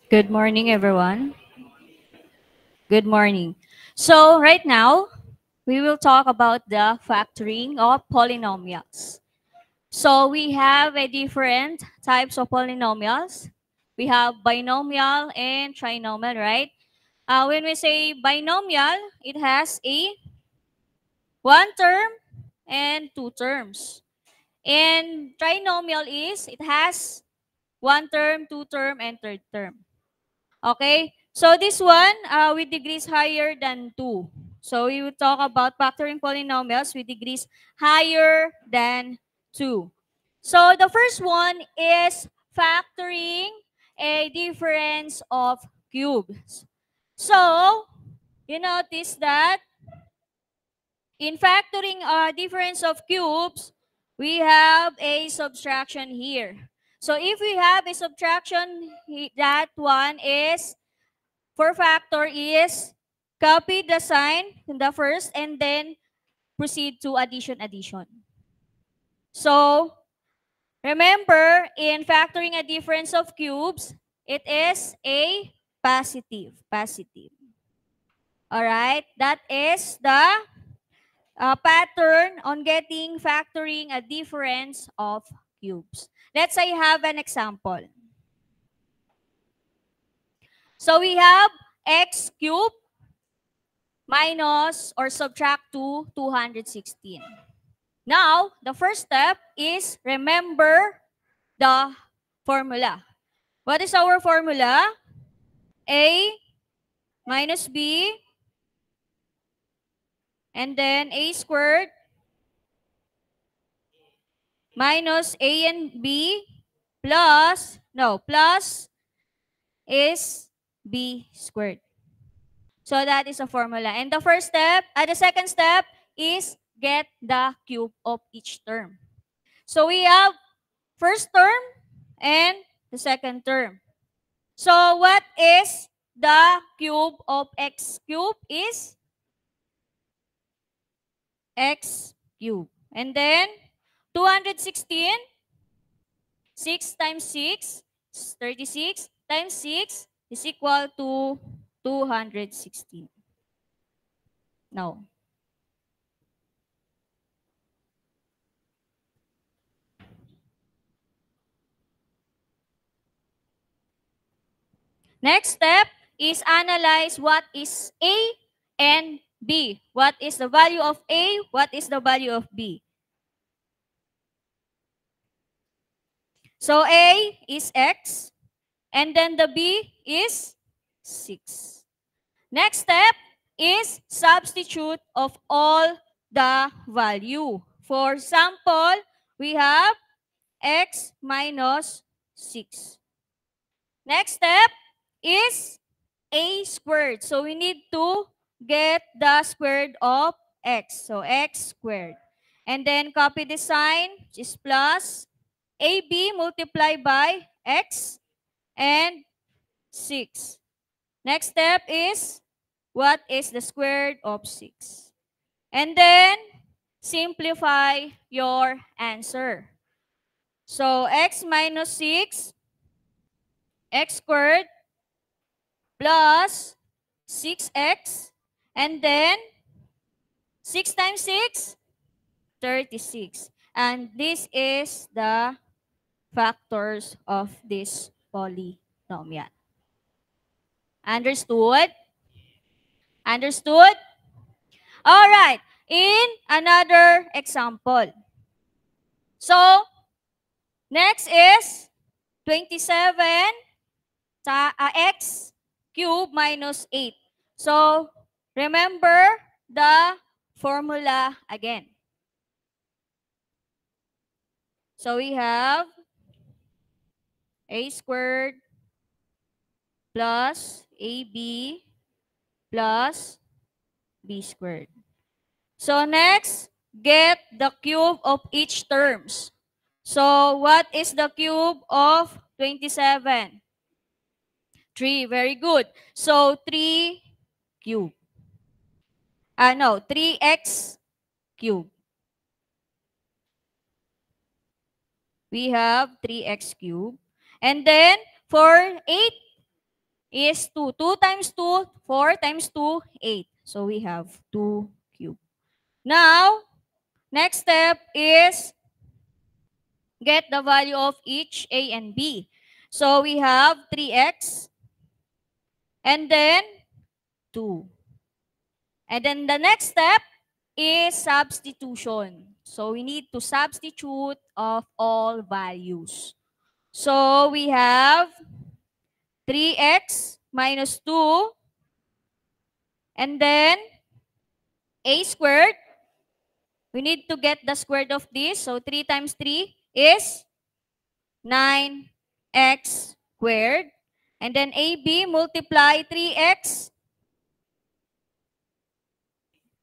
Good morning, everyone. Good morning. So right now, we will talk about the factoring of polynomials. So we have a different types of polynomials. We have binomial and trinomial, right? When we say binomial, it has a one term and two terms. And trinomial it has one term, two term, and third term. Okay, so this one with degrees higher than 2. So we will talk about factoring polynomials with degrees higher than 2. So the first one is factoring a difference of cubes. So you notice that in factoring a difference of cubes, we have a subtraction here. So if we have a subtraction, that one is for factor is copy the sign in the first and then proceed to addition. So remember, in factoring a difference of cubes, it is a positive. All right, that is the pattern on getting factoring a difference of cubes. Let's say have an example. So we have x cubed minus or subtract to 216. Now, the first step is remember the formula. What is our formula? A minus B and then A squared minus A and B plus is B squared. So that is a formula. And the second step is get the cube of each term. So we have first term and the second term. So what is the cube of x cube is x cube. And then 216, 6 times 6 is 36 times 6 is equal to 216. Now, next step is analyze what is A and B. What is the value of A? What is the value of B? So A is X, and then the B is 6. Next step is substitute of all the value. For example, we have X minus 6. Next step is A squared. So we need to get the squared of X. So X squared. And then copy the sign, which is plus AB multiplied by X and 6. Next step is what is the square root of 6? And then simplify your answer. So x minus 6, x squared plus 6x, and then 6 times 6, 36. And this is the factors of this polynomial. Understood? Understood? All right. In another example. So, next is 27 x cubed minus 8. So, remember the formula again. So, we have a squared plus ab plus b squared. So, next, get the cube of each terms. So, what is the cube of 27? 3. Very good. So, 3 cube. No, 3x cube. We have 3x cube. And then, for 8 is 2. 2 times 2, 4 times 2, 8. So we have 2 cubed. Now, next step is get the value of each a and b. So we have 3x and then 2. And then the next step is substitution. So we need to substitute of all values. So we have 3x minus 2 and then a squared. We need to get the square root of this. So 3 times 3 is 9x squared. And then AB multiply 3x.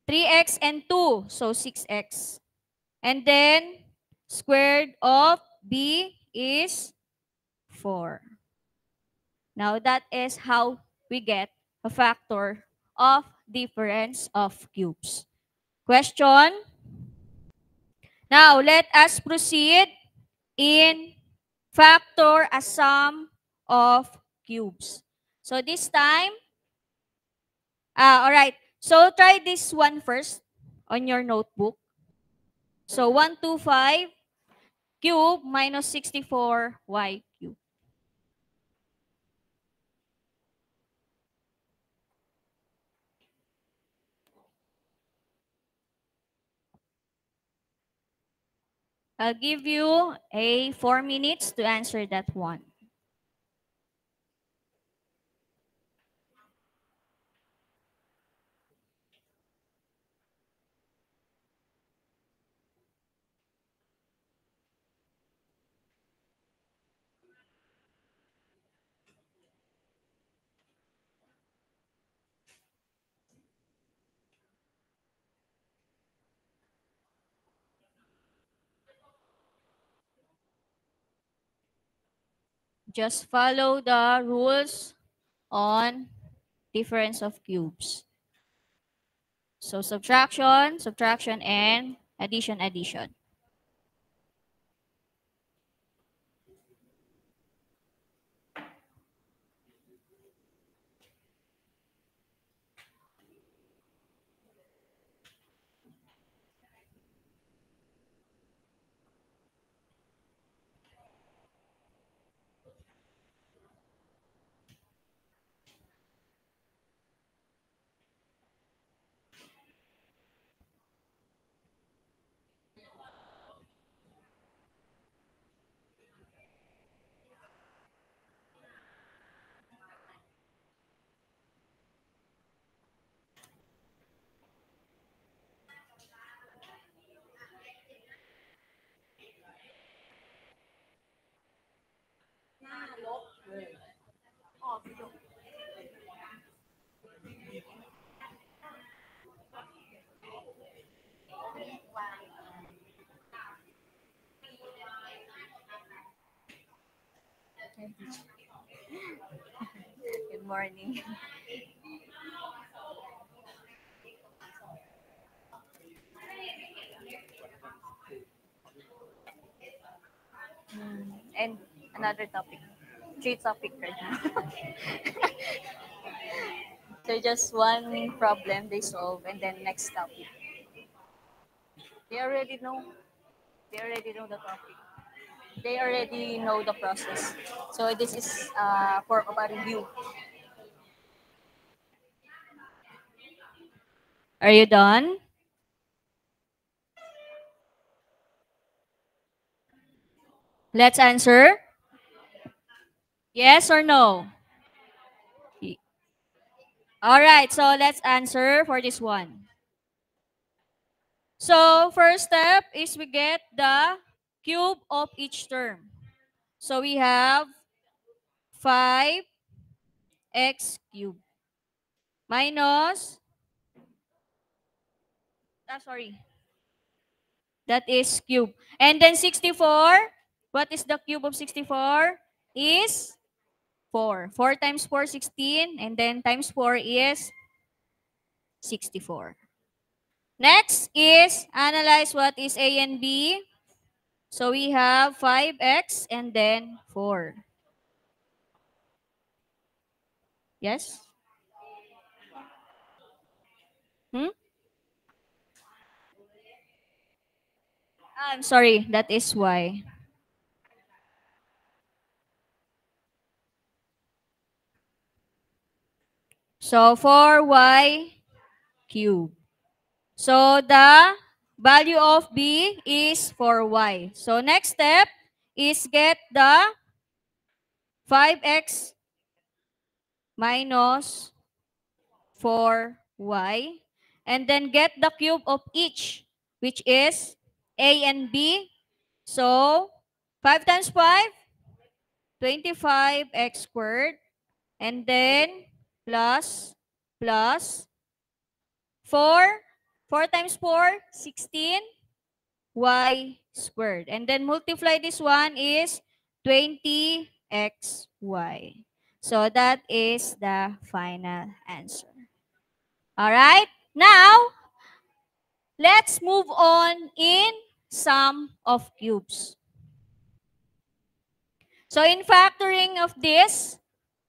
3x and 2. So 6x. And then squared of B is 4. Now that is how we get a factor of difference of cubes. Question? Now let us proceed in factor a sum of cubes. So this time, all right. So try this one first on your notebook. So 125 cube minus 64y cube. I'll give you a 4 minutes to answer that one. Just follow the rules on difference of cubes. So subtraction, subtraction, and addition, addition. Good morning. And another topic. 3 topic right now. So just one problem they solve and then next topic. They already know. They already know the topic. They already know the process. So this is for a review. Are you done? Let's answer. Yes or no? All right, so let's answer for this one. So first step is we get the cube of each term. So we have 5x cubed minus, sorry, that is cube. And then 64, what is the cube of 64? Is 4. 4 times 4, 16. And then times 4 is 64. Next is analyze what is A and B. So we have 5x and then 4. Yes? Hmm? I'm sorry, that is y. So 4y cubed. So the value of b is 4y. So next step is get the 5x minus 4y. And then get the cube of each, which is a and b. So 5 times 5, 25x squared. And then plus 4. 4 times 4, 16 y squared. And then multiply this one is 20xy. So that is the final answer. All right. Now, let's move on in sum of cubes. So in factoring of this,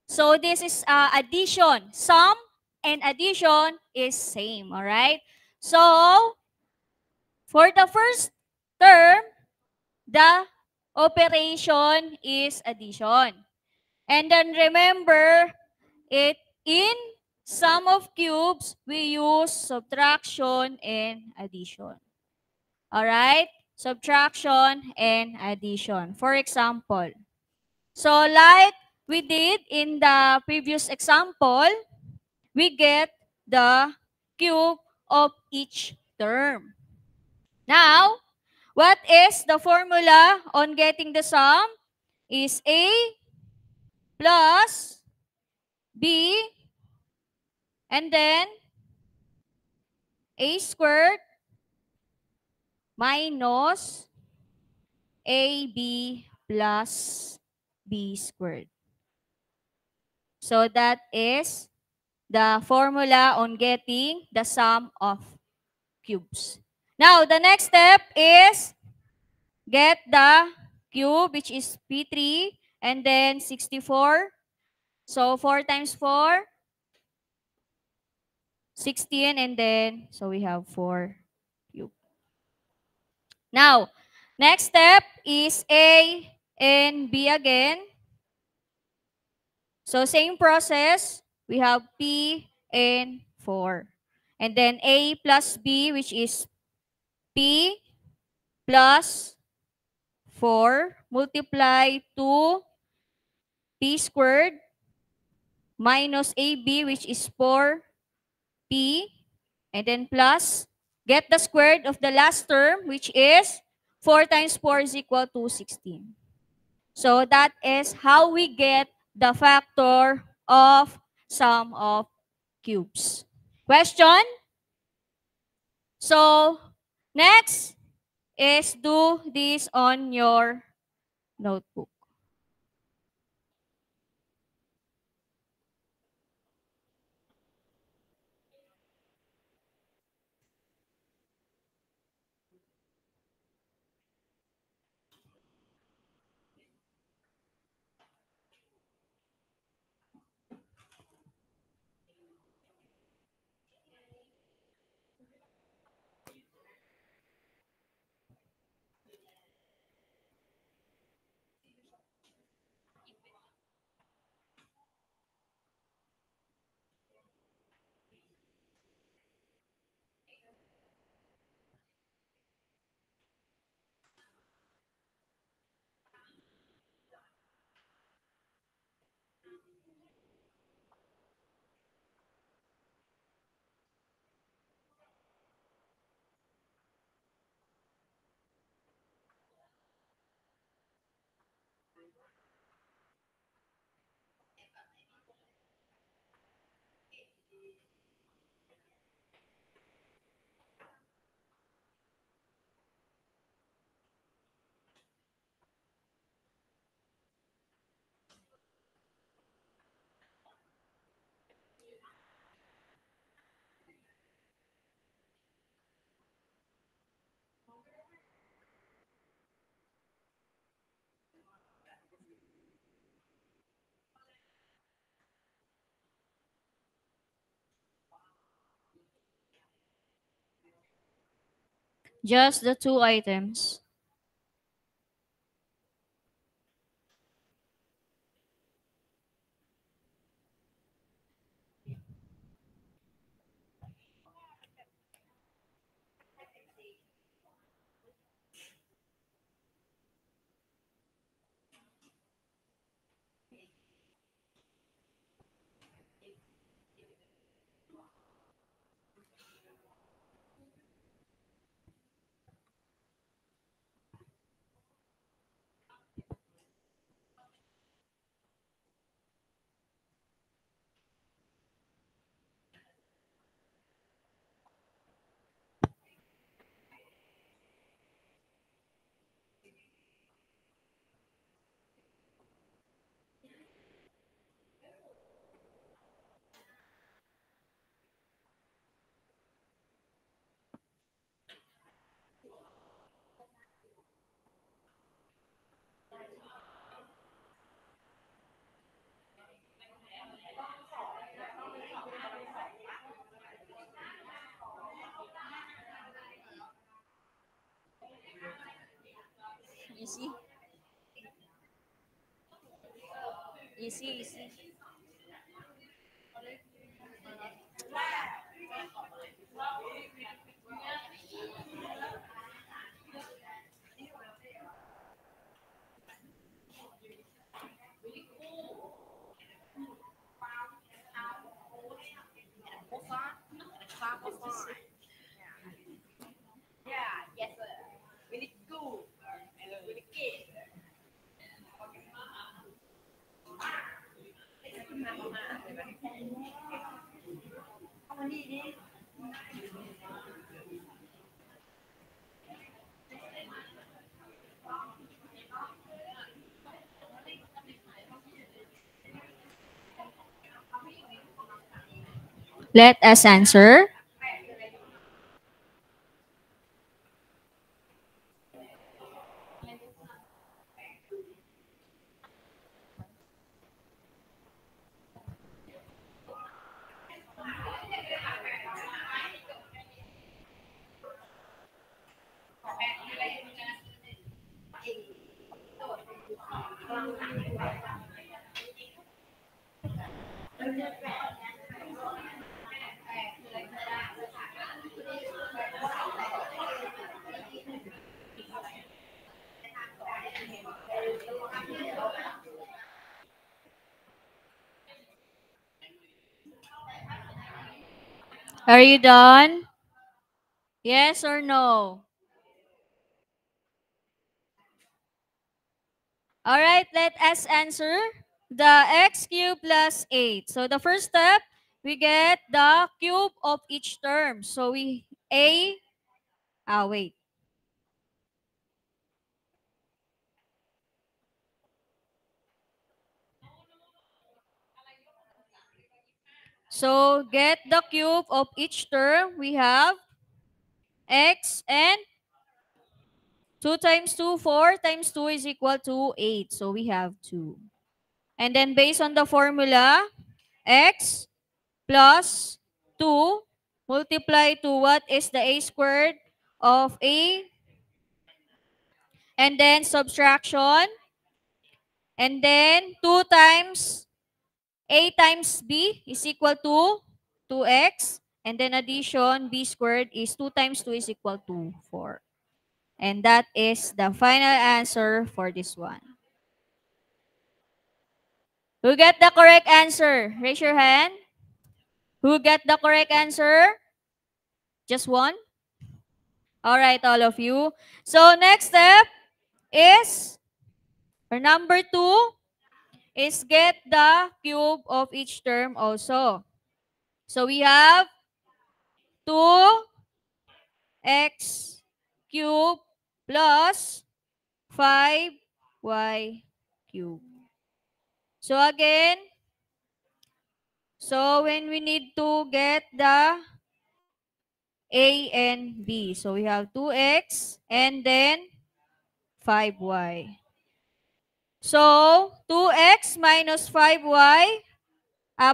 so this is addition. Sum and addition is same. All right. So for the first term, the operation is addition. And then remember, it in sum of cubes, we use subtraction and addition. All right? Subtraction and addition. For example, so like we did in the previous example, we get the cube of each term. Now, what is the formula on getting the sum? Is A plus B and then A squared minus AB plus B squared. So that is the formula on getting the sum of cubes. Now, the next step is get the cube, which is P3, and then 64. So 4 times 4, 16, and then, so we have 4 cube. Now, next step is A and B again. So same process, we have P and 4. And then A plus B, which is P plus 4 multiply to P squared minus AB, which is 4P, and then plus, get the squared of the last term, which is 4 times 4 is equal to 16. So that is how we get the factor of sum of cubes. Question? So next is do this on your notebook. Just the two items. Easy. Easy, easy. Let us answer. Are you done? Yes or no? All right, let us answer the x cubed plus 8. So the first step, we get the cube of each term. So wait. So get the cube of each term. We have x and 2 times 2, 4 times 2 is equal to 8. So we have 2. And then based on the formula, x plus 2 multiply to what is the a squared of a, and then subtraction, and then 2 times a times b is equal to 2x, and then addition, b squared is 2 times 2 is equal to 4. And that is the final answer for this one. Who get the correct answer? Raise your hand. Who get the correct answer? Just one? All right, all of you. So next step is, or number 2, is get the cube of each term also. So we have 2x cube plus 5y cube. So again, so when we need to get the a and b, so we have 2x and then 5y. So 2x minus 5y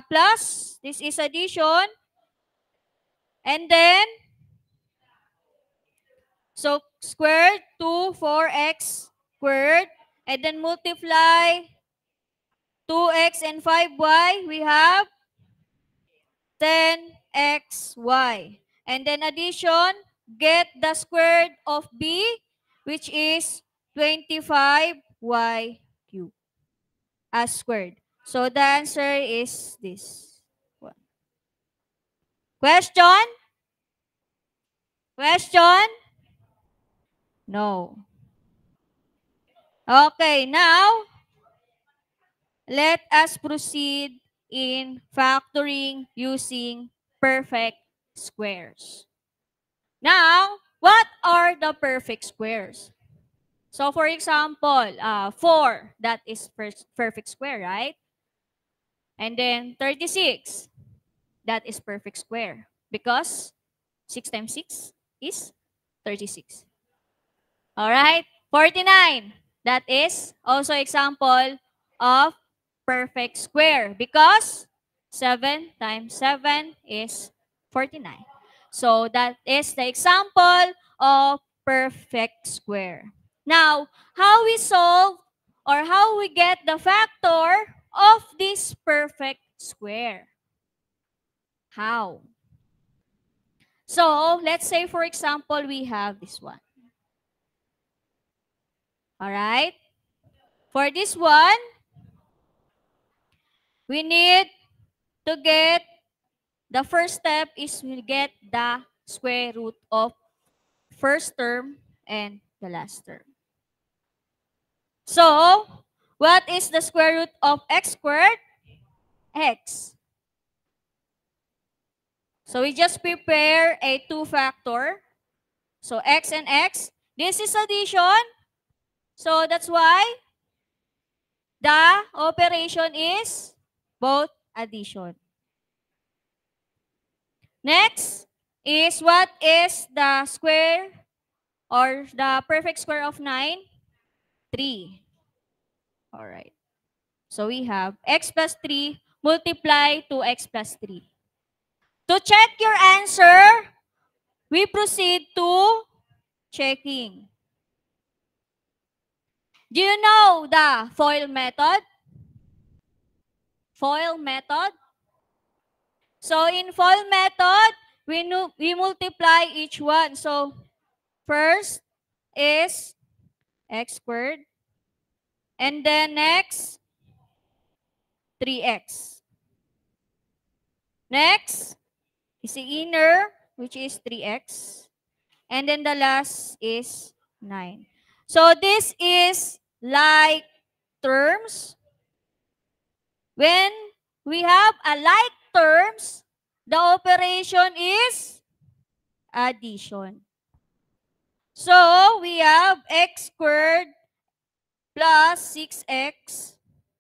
plus, this is addition, and then So, squared 2, 4x squared. And then multiply 2x and 5y. We have 10xy. And then addition, get the square root of b, which is 25y cubed as squared. So the answer is this one. Question? Question? No. Okay, now let us proceed in factoring using perfect squares. Now, what are the perfect squares? So, for example, 4, that is perfect square, right? And then 36, that is perfect square. Because 6 times 6 is 36. All right? 49, that is also example of perfect square. Because 7 times 7 is 49. So, that is the example of perfect square. Now, how we solve or how we get the factor of this perfect square? How? So, let's say for example, we have this one. All right? For this one, we need to get, the first step is we get the square root of first term and the last term. So, what is the square root of x squared? X. So we just prepare a 2-factor. So x and x. This is addition. So that's why the operation is both addition. Next is, what is the square or the perfect square of 9? 3. All right. So we have x plus 3 multiply to x plus 3. To check your answer, we proceed to checking. Do you know the FOIL method? FOIL method? So in FOIL method, we multiply each one. So first is x squared. And then next, 3x. Next is the inner, which is 3x. And then the last is 9. So this is like terms. When we have a like terms, the operation is addition. So we have x squared plus 6x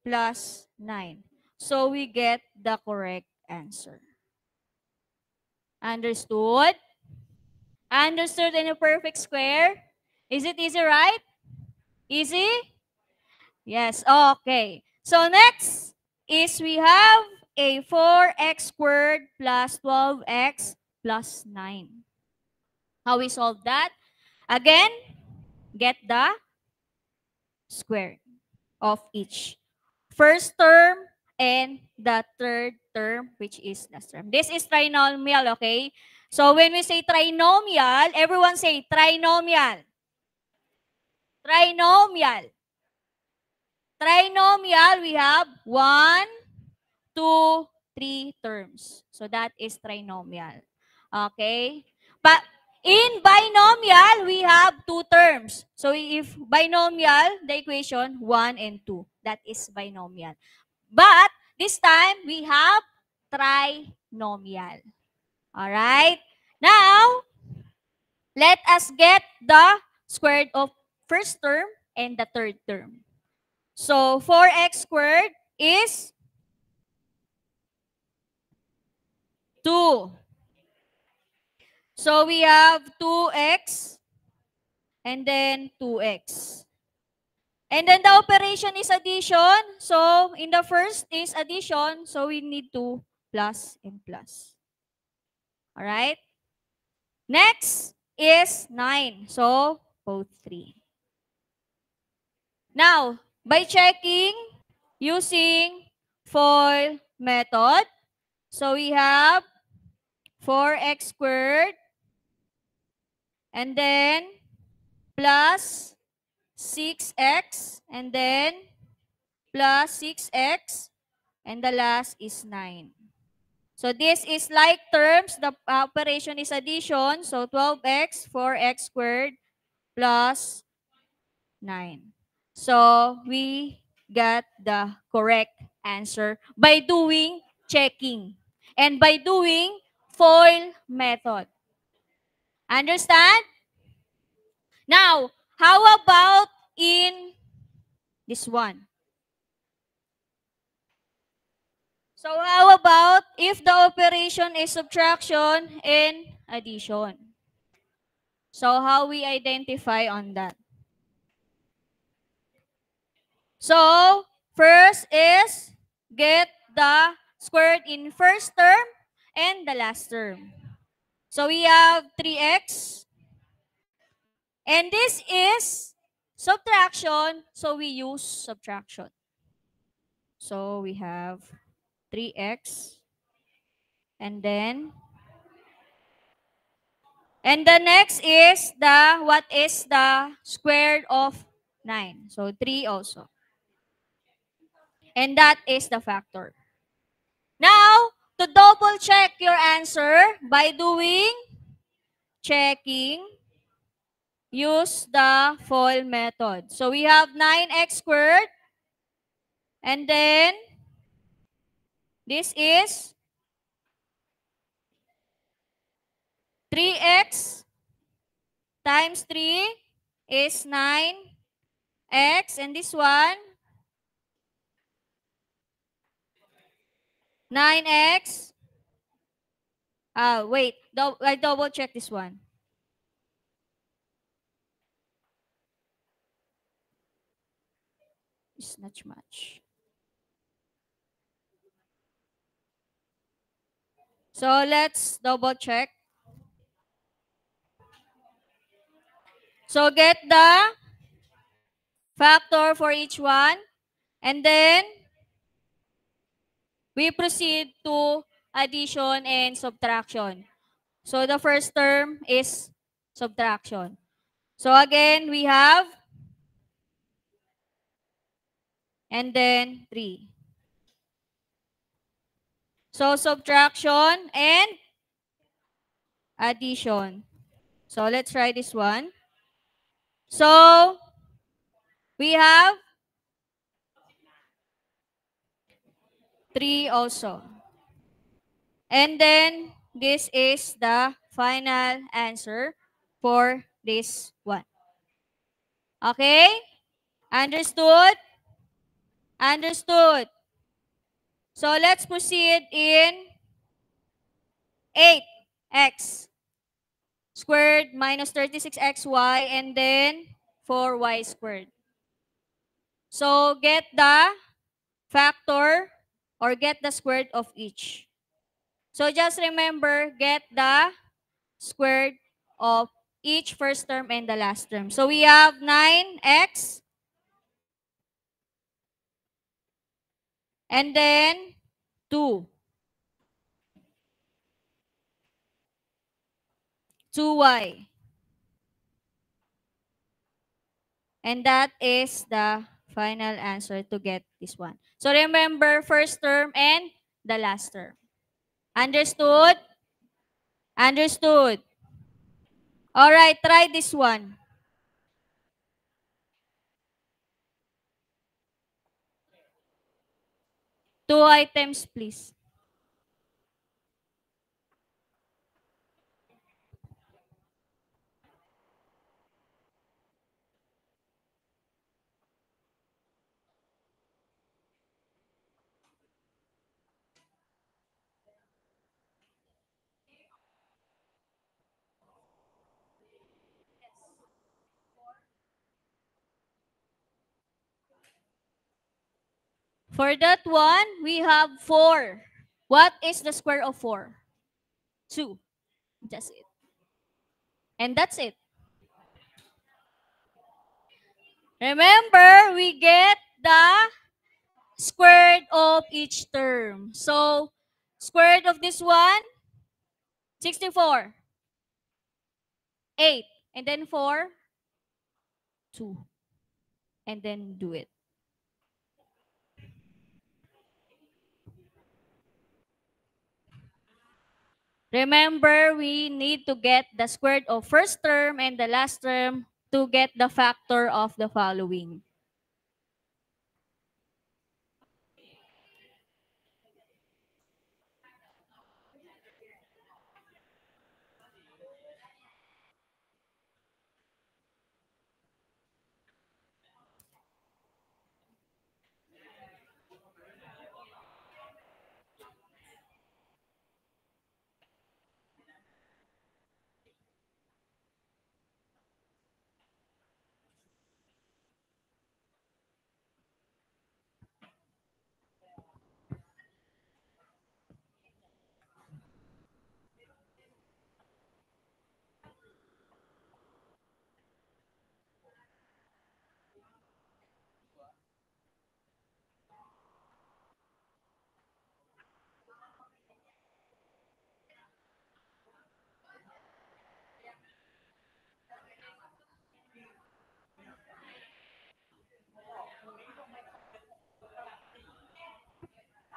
plus 9. So we get the correct answer. Understood? Understood in a perfect square? Is it easy, right? Easy? Yes, okay. So next is we have a 4x squared plus 12x plus 9. How we solve that? Again, get the square of each first term and the third term, which is last term. This is trinomial, okay? So when we say trinomial, everyone say trinomial. Trinomial. Trinomial, we have 1, 2, 3 terms. So that is trinomial. Okay? But in binomial, we have 2 terms. So if binomial, the equation 1 and 2. That is binomial. But this time, we have trinomial. Alright? Now, let us get the square root of first term and the third term. So 4x squared is 2. So we have 2x and then 2x. And then the operation is addition. So in the first is addition. So we need to plus and plus. Alright? Next is 9. So, both 3. Now, by checking using FOIL method, so we have 4x squared and then plus 6x and then plus 6x and the last is 9. So this is like terms. The operation is addition. So 12x, 4x squared plus 9. So we got the correct answer by doing checking and by doing FOIL method. Understand? Now, how about in this one? So how about if the operation is subtraction and addition? So how we identify on that? So first is get the squared in first term and the last term. So we have 3x. And this is subtraction, so we use subtraction. So we have 3x and the next is what is the square of 9? So 3 also. And that is the factor. Now, to double check your answer by doing checking, use the FOIL method. So we have 9x squared and then this is 3x times 3 is 9x and this one 9x. Wait, I double check this one. It's not much. So let's double check. So get the factor for each one and then we proceed to addition and subtraction. So the first term is subtraction. So again, we have and then 3. So subtraction and addition. So let's try this one. So we have 3 also. And then this is the final answer for this one. Okay? Understood? Understood. So let's proceed in 8x squared minus 36xy and then 4y squared. So get the factor or get the square of each. So just remember, get the square of each first term and the last term. So we have 9x and then 2. 2y. And that is the final answer to get this one. So remember, first term and the last term. Understood? Understood. All right, try this one. 2 items, please. For that one, we have 4. What is the square of 4? 2. That's it. And that's it. Remember, we get the square root of each term. So, square root of this one, 64. 8. And then 4, 2. And then do it. Remember, we need to get the square root of first term and the last term to get the factor of the following.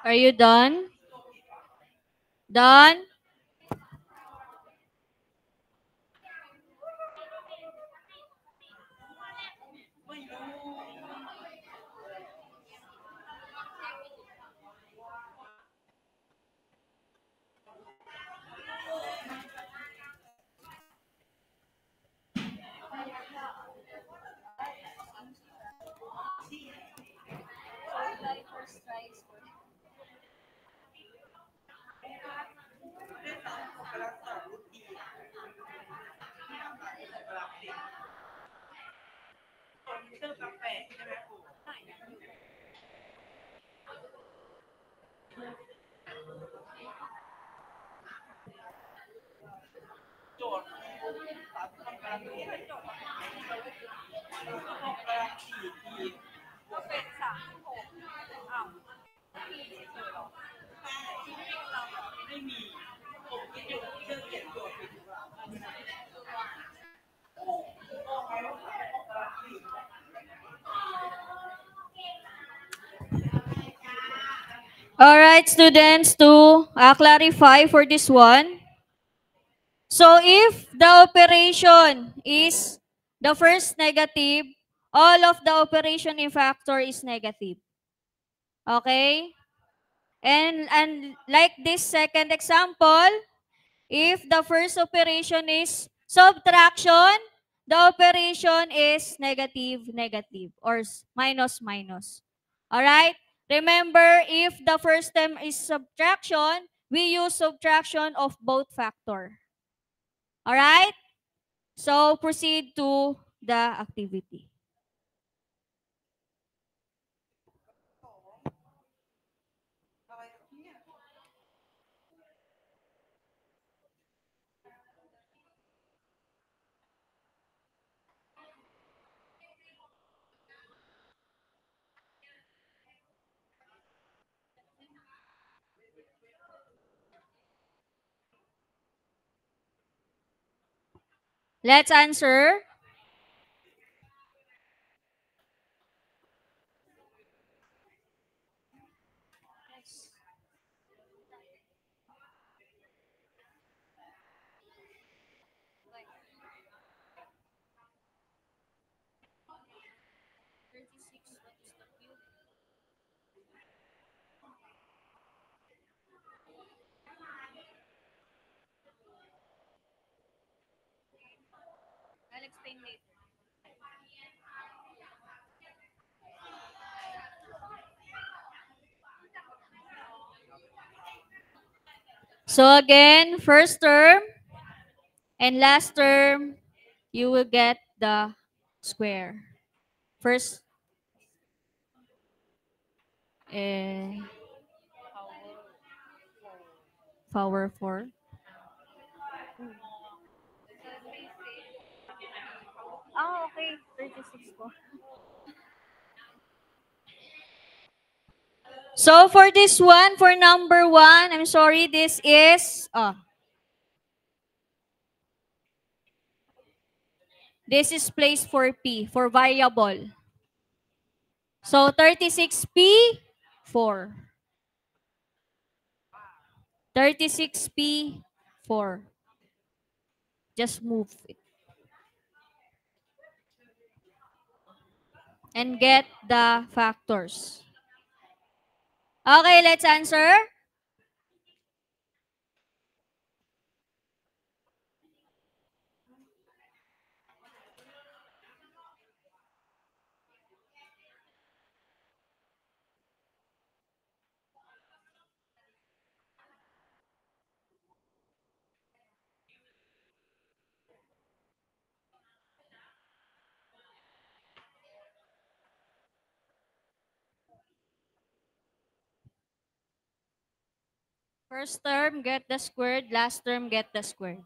Are you done? Done? All right, students, to clarify for this one. So if the operation is the first negative, all of the operation in factor is negative. Okay? And like this second example, if the first operation is subtraction, the operation is negative, negative, or minus, minus. All right? Remember, if the first term is subtraction, we use subtraction of both factor. All right? So, proceed to the activity. Let's answer. I'll explain later. So again, first term and last term, you will get the square. First, power 4. Ah, okay. 36 po. So for this one, for number one, I'm sorry, this is place for P, for variable. So 36P, 4. 36P, 4. Just move it. And get the factors. Okay, let's answer. First term, get the squared. Last term, get the squared.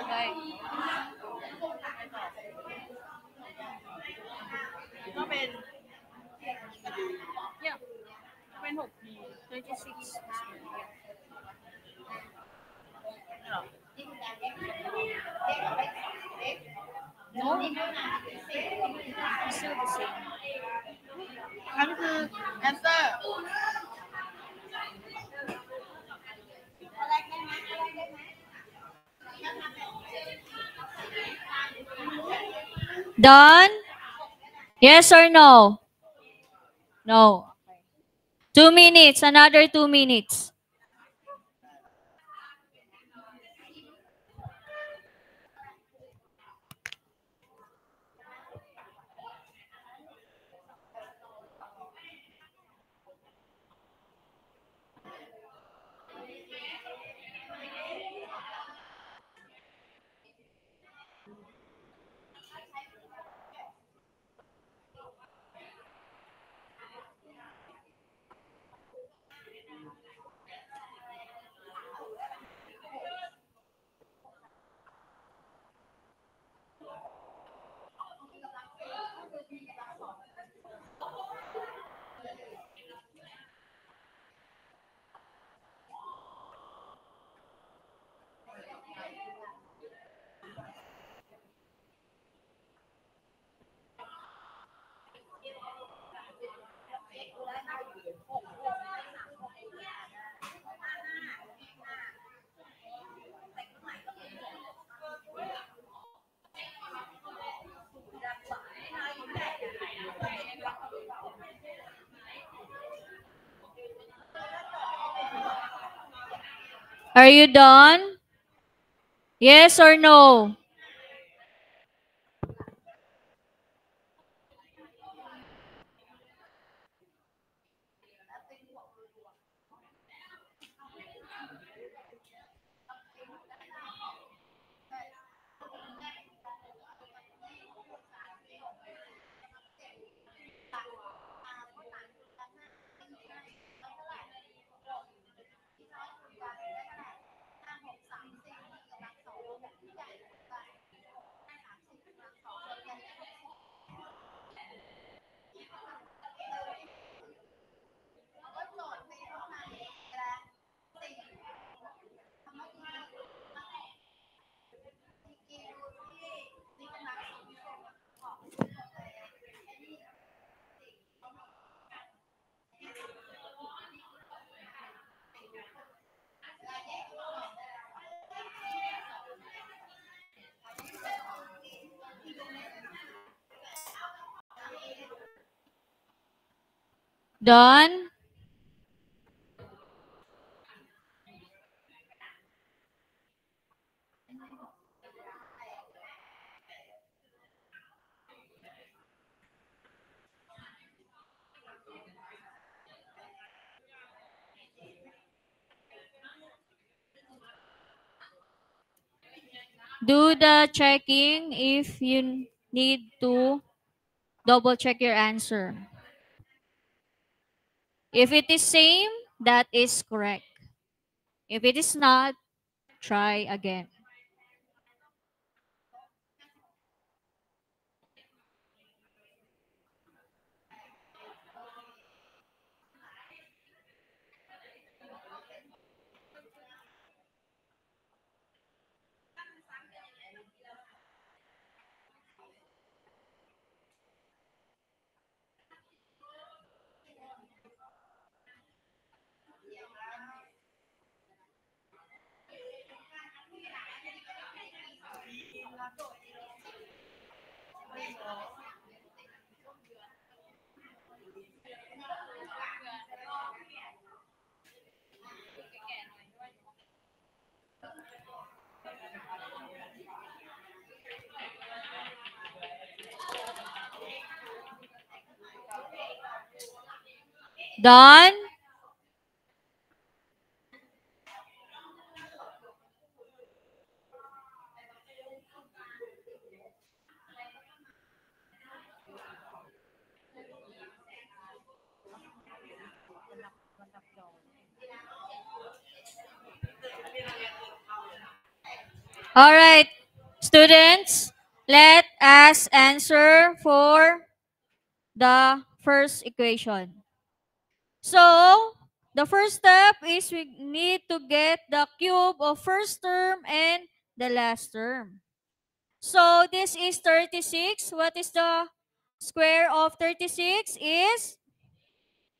Okay. Yeah. Open hope. 36. No. It's still the same. อันนี้คือ answer Done? Yes or no? No. 2 minutes. Another 2 minutes. Are you done? Yes or no? Done? Do the checking if you need to double check your answer. If it is same, that is correct. If it is not, try again. Done? All right, students, let us answer for the first equation. So, the first step is we need to get the cube of first term and the last term. So, this is 36. What is the square of 36? Is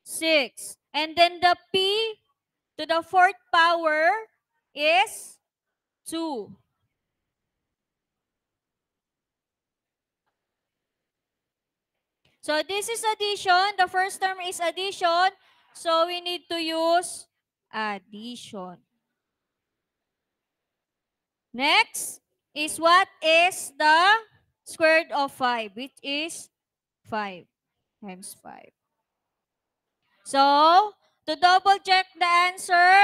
6. And then the p to the fourth power is 2. So this is addition. The first term is addition. So we need to use addition. Next is what is the square root of 5, which is 5 times 5. So, to double check the answer,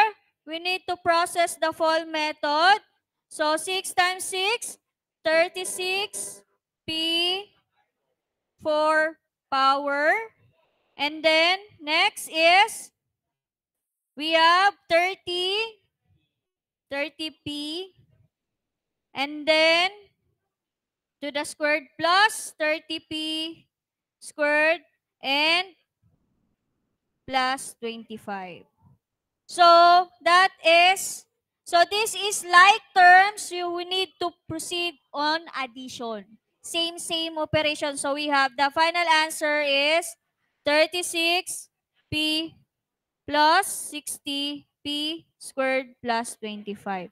we need to process the FOL method. So, 6 times 6, 36, P, 4 power. And then, next is, we have 30P. And then, to the squared plus 30P squared and plus 25. So, this is like terms, you will need to proceed on addition. Same operation. So, we have the final answer is 36P plus 60P squared plus 25.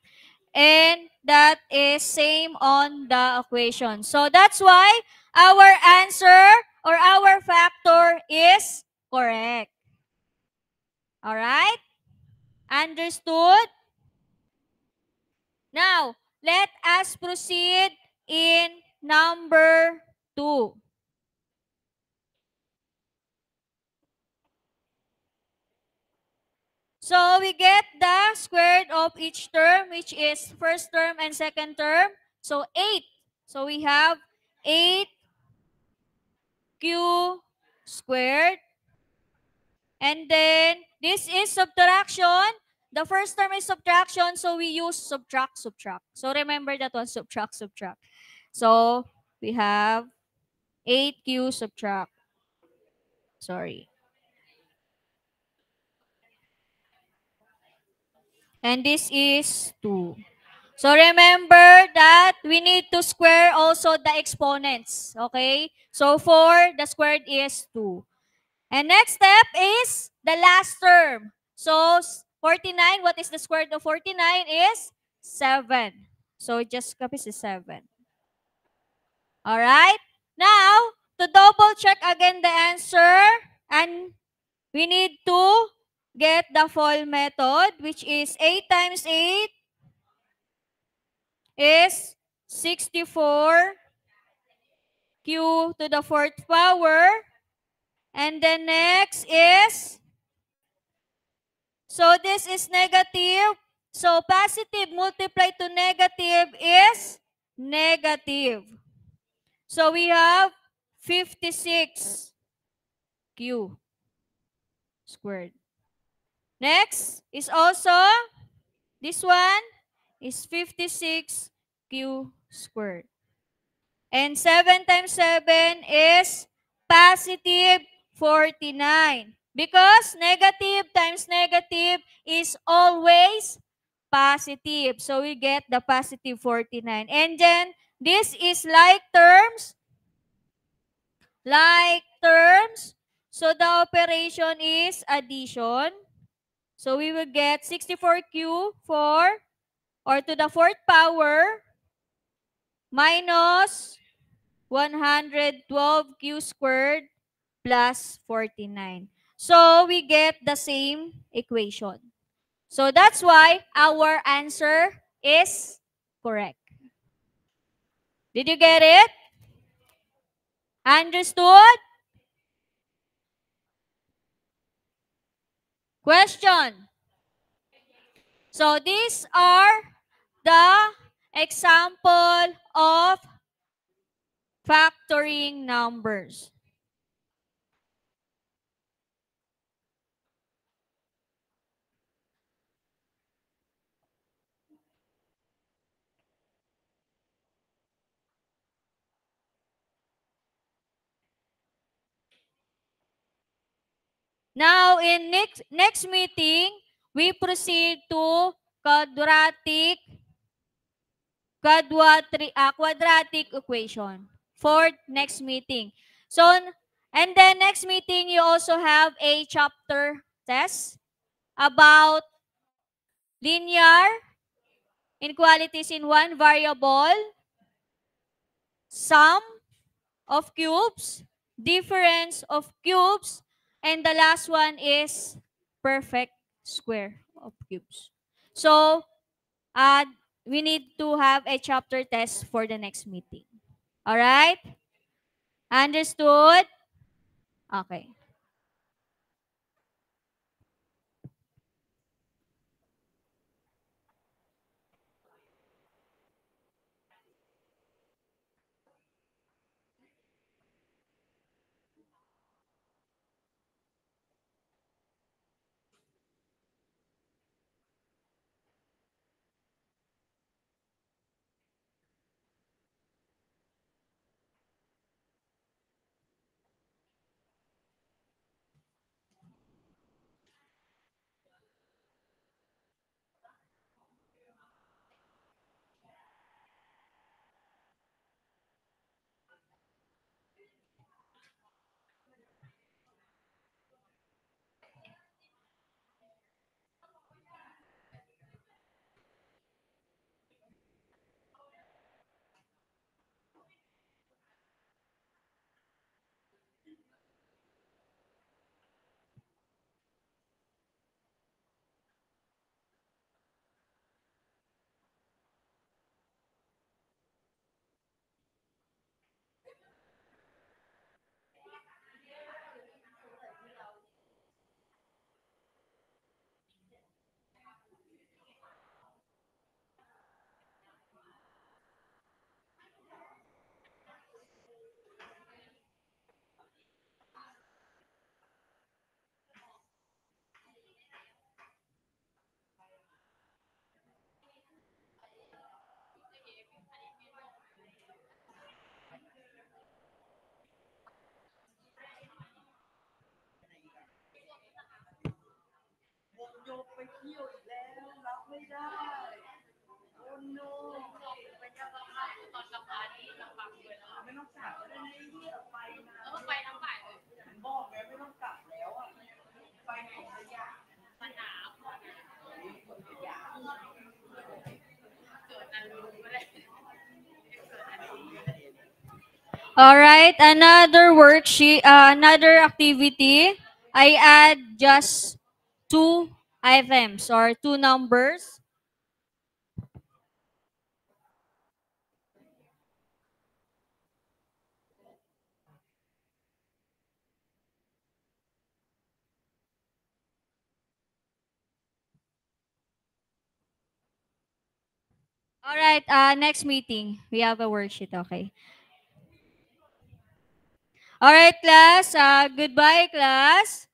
And that is same on the equation. So, that's why our answer or our factor is correct. All right? Understood? Now, let us proceed in number 2. So, we get the square root of each term, which is first term and second term. So, 8. So, we have 8Q squared. And then, this is subtraction. The first term is subtraction, so we use subtract. So, remember that one, subtract. So, we have 8Q subtract. Sorry. And this is 2. So, remember that we need to square also the exponents. Okay? So, 4, the squared is 2. And next step is the last term. So, 49, what is the square root of 49 is 7. So, just copy is 7. Alright? Now, to double check again the answer, and we need to get the FOIL method, which is 8 times 8 is 64 q to the fourth power. And then next is, so this is negative. So positive multiplied to negative is negative. So we have 56 q squared. Next is also, this one is 56 q squared. And 7 times 7 is positive 49. Because negative times negative is always positive. So we get the positive 49. And then this is like terms. Like terms. So the operation is addition. So we will get 64q or to the fourth power minus 112q squared plus 49. So we get the same equation. So that's why our answer is correct. Did you get it? Understood? Question. So these are the example of factoring numbers. Now, in next meeting, we proceed to quadratic equation for next meeting. So, and then next meeting, you also have a chapter test about linear inequalities in one variable, sum of cubes, difference of cubes, and the last one is perfect square of cubes. So, we need to have a chapter test for the next meeting. All right? Understood? Okay. All right, another worksheet, another activity. I add just two items or two numbers. All right, next meeting, we have a worksheet, okay? All right, class. Goodbye, class.